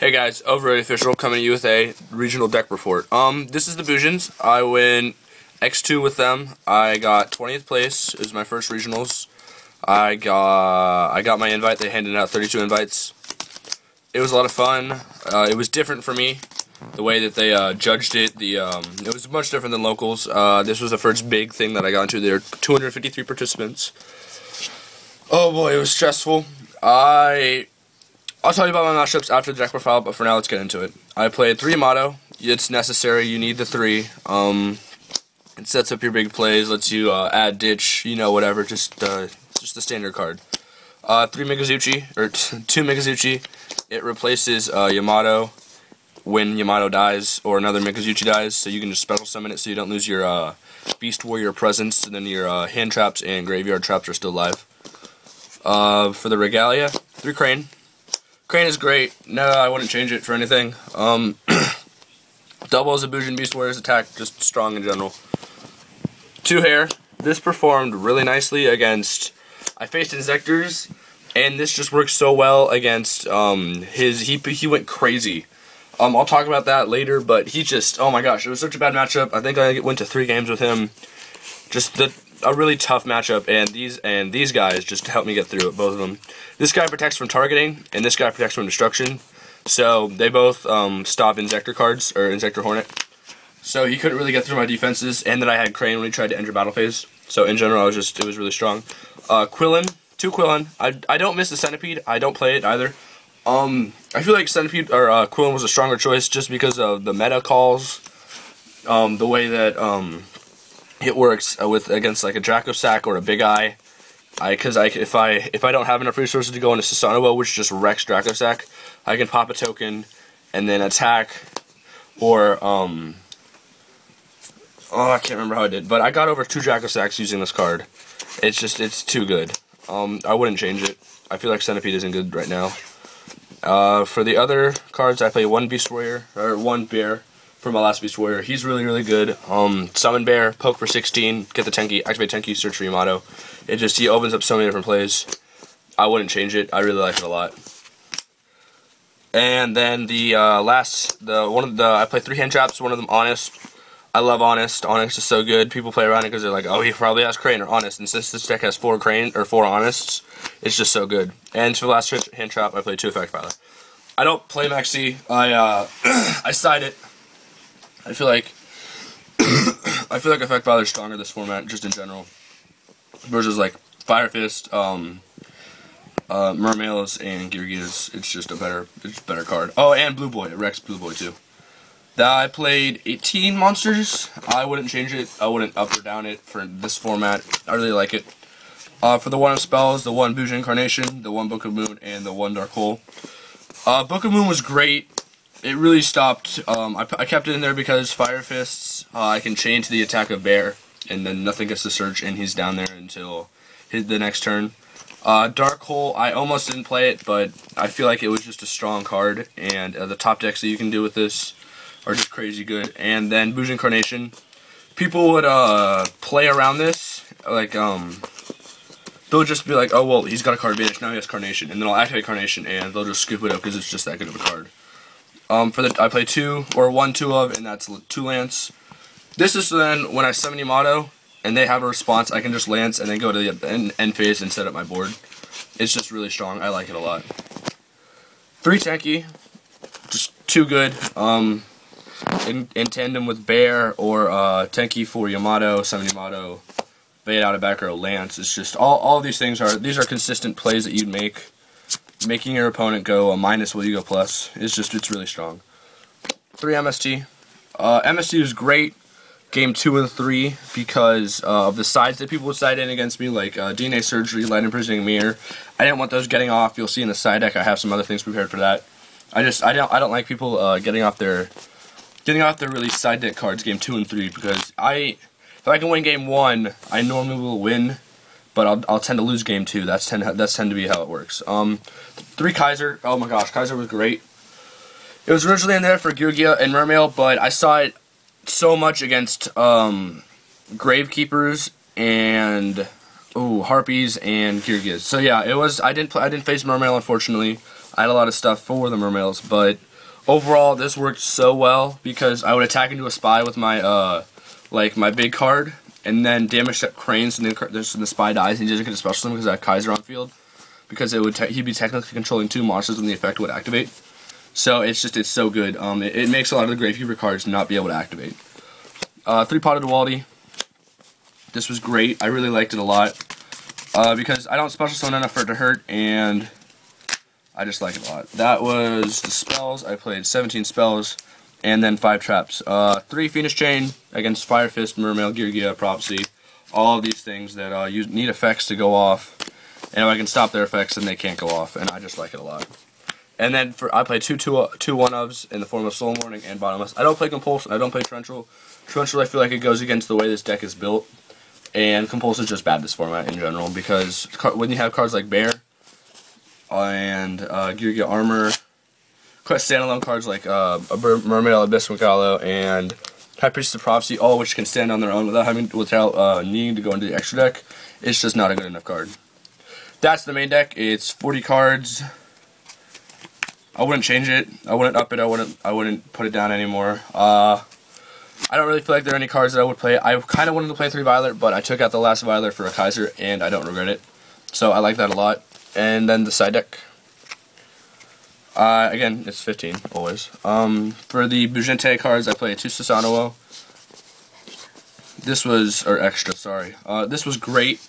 Hey guys, Overrated Official coming to you with a regional deck report. This is the Bujins. I went X2 with them. I got 20th place. It was my first regionals. I got my invite. They handed out 32 invites. It was a lot of fun. It was different for me. The way that they judged it, it was much different than locals. This was the first big thing that I got into. There were 253 participants. Oh boy, it was stressful. I'll tell you about my matchups after the deck profile, but for now, let's get into it. I played 3 YuGiOh. It's necessary. You need the 3. It sets up your big plays, lets you add ditch, whatever, just the standard card. 3 Migazuchi, or 2 Migazuchi. It replaces Yamato when Yamato dies, or another Migazuchi dies, so you can just special summon it so you don't lose your Beast Warrior presence, and then your hand traps and graveyard traps are still alive. For the Regalia, 3 Crane. Crane is great. No, I wouldn't change it for anything. Double as a Bujin Beast Warrior's attack, just strong in general. 2 Hair. This performed really nicely against... I faced Insectors, and this just works so well against he went crazy. I'll talk about that later, but he just... Oh my gosh, it was such a bad matchup. I think I went to 3 games with him. Just a really tough matchup, and these guys just helped me get through it, both of them. This guy protects from targeting, and this guy protects from destruction. So they both stop Insector cards, or Insector Hornet. So he couldn't really get through my defenses, and then I had Crane when he tried to enter battle phase. So in general, it was really strong. Quillen, 2 Quillen. I don't miss the Centipede. I don't play it either. I feel like Centipede or Quillen was a stronger choice just because of the meta calls, the way that it works against like a Dracosac or a Big Eye. If I don't have enough resources to go into Susanoo, which just wrecks Dracosac, I can pop a token and then attack, or oh, I can't remember how I did, but I got over 2 Dracosacs using this card. It's too good. I wouldn't change it. I feel like Centipede isn't good right now. For the other cards, I play 1 Beast Warrior, or 1 Bear for my last Beast Warrior. He's really, really good. Summon Bear, poke for 16, get the Tenki, activate Tenki, search for Yamato. He opens up so many different plays. I wouldn't change it. I really like it a lot. And then I play 3 hand traps, one of them Honest. I love Honest. Honest is so good. People play around it because they're like, oh, he probably has Crane or Honest. And since this deck has 4 Crane or 4 Honests, it's just so good. And for the last hand trap, I play 2 Effect Filer. I don't play Maxi. I side it. I feel like Effect Filer is stronger this format, just in general, versus like Fire Fist, Mermails, and YuGiOhs. It's just a better card. Oh, and Blue Boy. It wrecks Blue Boy too. I played 18 monsters. I wouldn't change it. I wouldn't up or down it for this format. I really like it. For the 1 of Spells, the 1 Bujin Incarnation, the 1 Book of Moon, and the 1 Dark Hole. Book of Moon was great. It really stopped. I kept it in there because Fire Fists, I can chain to the attack of Bear, and then nothing gets to search, and he's down there until the next turn. Dark Hole, I almost didn't play it, but I feel like it was just a strong card, and the top decks that you can do with this are just crazy good. And then Bujin Incarnation, people would play around this, like they'll just be like, oh well, he's got a card advantage, now he has Carnation, and then I'll activate Carnation, and they'll just scoop it up because it's just that good of a card. I play 2 or 1 2 of, and that's 2 Lance. This is then when I summon Yamato and they have a response, I can just Lance and then go to the end phase and set up my board. It's just really strong. I like it a lot. 3 Tenki, just too good. In tandem with Bear or Tenki for Yamato, summon Yamato, bait out a back row Lance. It's just all of these things are consistent plays that you'd make. Making your opponent go a minus while you go plus. It's really strong. 3 MST. MST was great. Game 2 and 3 because of the sides that people would side in against me, like DNA Surgery, Light Imprisoning Mirror. I didn't want those getting off. You'll see in the side deck I have some other things prepared for that. I don't like people getting off their really side deck cards game 2 and 3 because if I can win game 1, I normally will win, but I'll tend to lose game 2. That's tend to be how it works. 3 Kaiser. Oh my gosh, Kaiser was great. It was originally in there for YuGiOh and Mermail, but I saw it so much against Gravekeepers and Harpies and YuGiOhs. So yeah, it was. I didn't face Mermail, unfortunately. I had a lot of stuff for the Mermails, but Overall, this worked so well because I would attack into a spy with my like my big card, and then damage that cranes, and then the spy dies, and he doesn't get a special summon because I have Kaiser on field. Because he'd be technically controlling 2 monsters when the effect would activate. So it's so good. It makes a lot of the Gravekeeper cards not be able to activate. 3-Potted Duality. This was great. I really liked it a lot. Because I don't special summon enough for it to hurt, and I just like it a lot. That was the spells. I played 17 spells, and then 5 traps. 3 Phoenix Chain against Fire Fist, Mermail, YuGiOh, Prophecy. All of these things that you need effects to go off. And if I can stop their effects, then they can't go off, and I just like it a lot. And then I play two 1-ofs in the form of Soul Morning and Bottomless. I don't play Compulse, I don't play Torrential. Torrential, I feel like it goes against the way this deck is built. And Compulse is just bad this format in general, because when you have cards like Bear and YuGiOh Armor, standalone cards like Mermaid, Abyss, Megalo, and High Priestess of Prophecy, all of which can stand on their own without needing to go into the extra deck, it's just not a good enough card. That's the main deck. It's 40 cards. I wouldn't change it. I wouldn't up it. I wouldn't put it down anymore. I don't really feel like there are any cards that I would play. I kind of wanted to play 3 Violet, but I took out the last Violet for a Kaiser, and I don't regret it. So I like that a lot. And then the side deck. Again, it's 15, always. For the Bujin cards, I play 2 Susanoo. This was, or extra, sorry. This was great.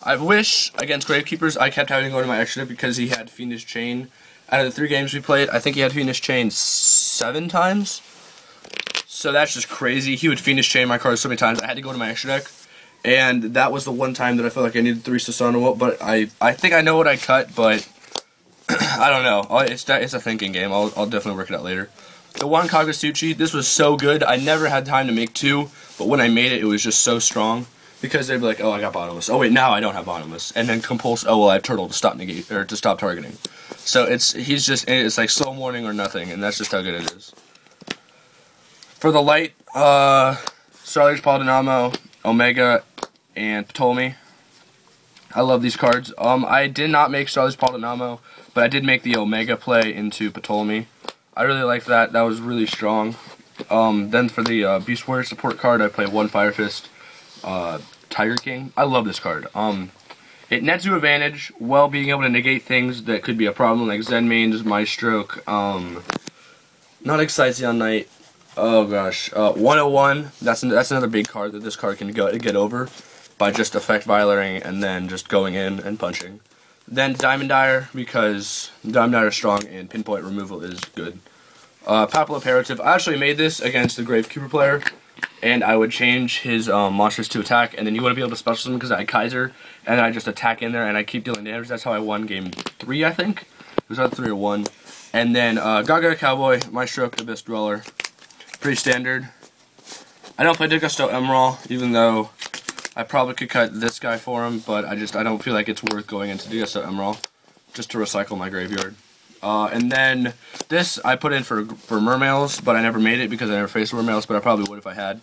I wish, against Gravekeepers, I kept having to go to my extra deck because he had Fiendish Chain. Out of the 3 games we played, I think he had Fiendish Chain 7 times. So that's just crazy. He would Fiendish Chain my cards so many times, I had to go to my extra deck. And that was the one time that I felt like I needed 3 Susanoo, but I think I know what I cut, but I don't know. It's a thinking game. I'll definitely work it out later. The 1 Kagasuchi, this was so good. I never had time to make 2, but when I made it, it was just so strong. Because they'd be like, oh, I got Bottomless. Oh, wait, now I don't have Bottomless. And then Compulse, oh, well, I have Turtle to stop targeting. So it's like Soul Morning or nothing, and that's just how good it is. For the light, Starlight Paladinamo, Omega, and Ptolemy. I love these cards. I did not make Starlight Paladinamo, but I did make the Omega play into Ptolemy. I really liked that. That was really strong. Then for the Beast Warrior support card, I play 1 Fire Fist. Tiger King. I love this card. It nets you advantage while being able to negate things that could be a problem, like Zen Mains, Maestro, not Excitation Knight. Oh gosh, 101. That's another big card that this card can get over by just effect violating and then just going in and punching. Then Diamond Dyer, because Diamond Dyer is strong and pinpoint removal is good. Papal Imperative. I actually made this against the Gravekeeper player. And I would change his monsters to attack, and then you wouldn't be able to special summon because I had Kaiser, and then I just attack in there, and I keep dealing damage. That's how I won game 3, I think. It was either 3 or 1. And then Gaga Cowboy, Maestro, Abyss Dweller. Pretty standard. I don't play Disgusto Emerald, even though I probably could cut this guy for him, but I don't feel like it's worth going into Disgusto Emerald just to recycle my graveyard. And then this I put in for Mermails, but I never made it because I never faced Mermails, but I probably would if I had.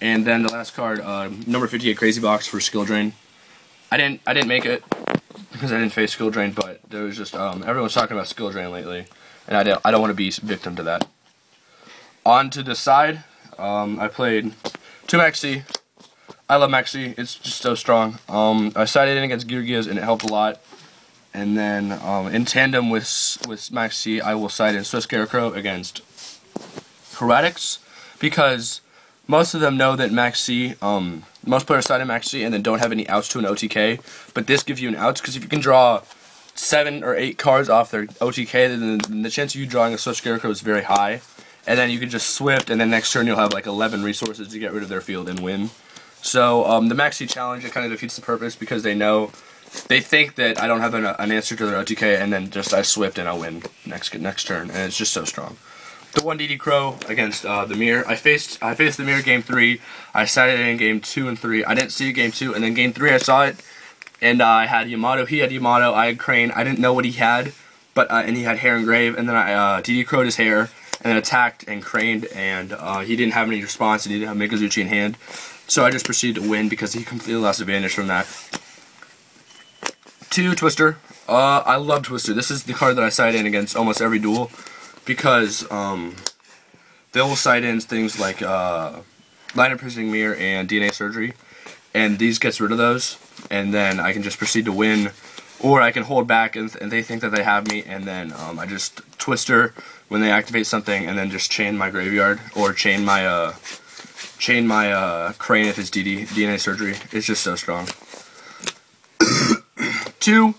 And then the last card, number 58 Crazy Box for Skill Drain. I didn't make it because I didn't face Skill Drain, but there was just everyone's talking about Skill Drain lately, and I don't want to be victim to that. On to the side, I played 2 Maxi. I love Maxi. It's just so strong. I sided in against YuGiOh's and it helped a lot. And then in tandem with Maxi, I will side in Swiss Scarecrow against Heretics, because most of them know that Maxi, most players side in Maxi and then don't have any outs to an OTK, but this gives you an outs, because if you can draw 7 or 8 cards off their OTK, then the chance of you drawing a Swiss Scarecrow is very high, and then you can just Swift, and then next turn you'll have like 11 resources to get rid of their field and win. So the Maxi challenge, it kind of defeats the purpose, because they think that I don't have an answer to their OTK, and then just I Swift and I win next turn, and it's just so strong. The 1 DD Crow against the Mirror. I faced the Mirror game 3. I sided in game 2 and 3. I didn't see game 2, and then game 3 I saw it, and I had Yamato. He had Yamato. I had Crane. I didn't know what he had, but and he had Hair and Grave, and then I DD Crow'd his Hair, and then attacked and craned, and he didn't have any response, and he didn't have Mikazuchi in hand. So I just proceeded to win because he completely lost advantage from that. 2 Twister. I love Twister. This is the card that I side in against almost every duel. because they will cite in things like line of piercing mirror and DNA surgery, and these gets rid of those, and then I can just proceed to win, or I can hold back and they think that they have me, and then I just twister when they activate something, and then just chain my graveyard, or chain my crane if it's DNA surgery. It's just so strong. 2,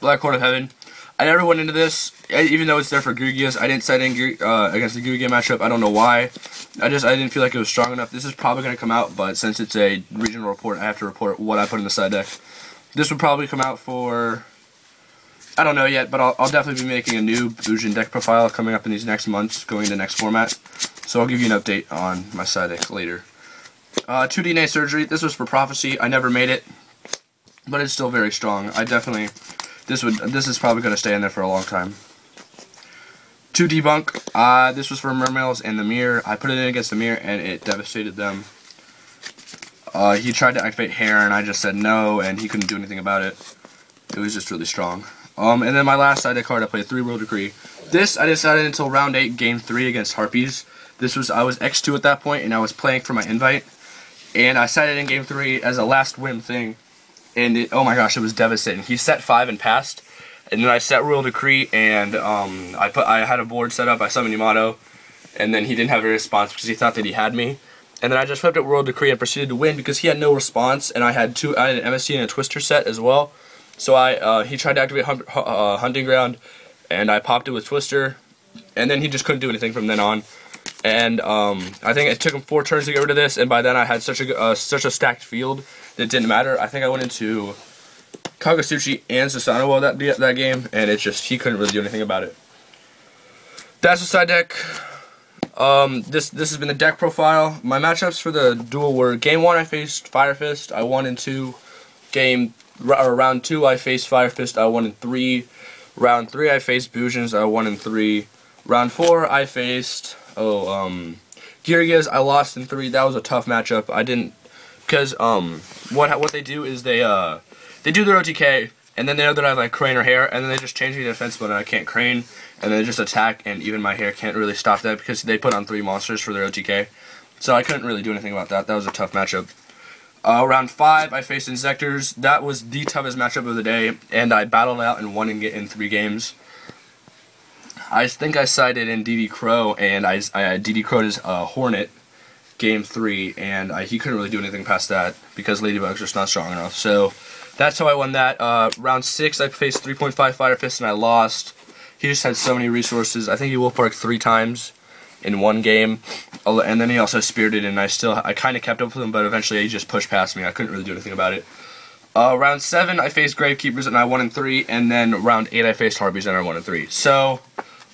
Black Horn of Heaven. I never went into this, even though it's there for YuGiOhs. I didn't set in against the YuGiOh matchup. I don't know why. I didn't feel like it was strong enough. This is probably going to come out, but since it's a regional report, I have to report what I put in the side deck. This would probably come out for, I don't know yet, but I'll definitely be making a new Bujin deck profile coming up in these next months, going into next format. So I'll give you an update on my side deck later. 2 DNA surgery. This was for Prophecy. I never made it, but it's still very strong. This is probably going to stay in there for a long time. 2 debunk. This was for Mermails and the mirror. I put it in against the mirror and it devastated them. He tried to activate hair and I just said no, and he couldn't do anything about it. It was just really strong. And then my last side deck card, I played 3 World Decree. This I decided until round 8, game 3 against Harpies. I was X2 at that point and I was playing for my invite, and I set it in game 3 as a last whim thing. And oh my gosh, it was devastating. He set 5 and passed, and then I set Royal Decree, and I had a board set up. I summoned Yamato, and then he didn't have a response because he thought that he had me. And then I just flipped it Royal Decree and proceeded to win because he had no response, and I had an MSC and a Twister set as well. So he tried to activate Hunting Ground, and I popped it with Twister, and then he just couldn't do anything from then on. And I think it took him 4 turns to get rid of this, and by then I had such a stacked field that it didn't matter. I think I went into Kagasuchi and Susanoo that game, and he couldn't really do anything about it. That's the side deck. This has been the deck profile. My matchups for the duel were game 1 I faced Fire Fist. I won in 2. Round 2 I faced Fire Fist. I won in 3. Round 3 I faced Bujins. I won in 3. Round 4 I faced YuGiOhs. I lost in 3. That was a tough matchup. I didn't, because what they do is they do their OTK, and then they know that I have like crane or hair, and then they just change me to defense mode and I can't crane, and then they just attack, and even my hair can't really stop that because they put on 3 monsters for their OTK. So I couldn't really do anything about that. That was a tough matchup. Round 5 I faced Insectors. That was the toughest matchup of the day, and I battled out and won in 3 games. I think I sided in DD Crow, and I DD Crow'd his Hornet game 3, and he couldn't really do anything past that because Ladybug's just not strong enough. So that's how I won that. Round 6 I faced 3.5 Fire Fist and I lost. He just had so many resources. I think he Wolf Parked 3 times in 1 game, and then he also spirited, and I kind of kept up with him, but eventually he just pushed past me. I couldn't really do anything about it. Round 7 I faced Gravekeepers and I won in 3, and then round 8 I faced Harpies and I won in 3. So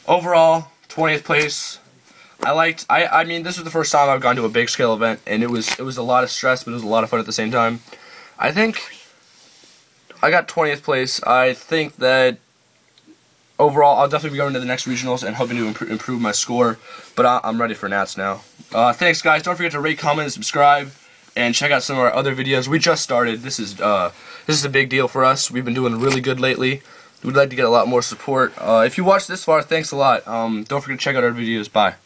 overall, 20th place. I mean, this was the first time I've gone to a big scale event, and it was a lot of stress, but it was a lot of fun at the same time. I think I got 20th place. I think that overall, I'll definitely be going to the next regionals and hoping to improve my score, but I'm ready for Nats now. Thanks, guys. Don't forget to rate, comment, and subscribe, and check out some of our other videos. We just started. This is a big deal for us. We've been doing really good lately. We'd like to get a lot more support. If you watched this far, thanks a lot. Don't forget to check out our videos. Bye.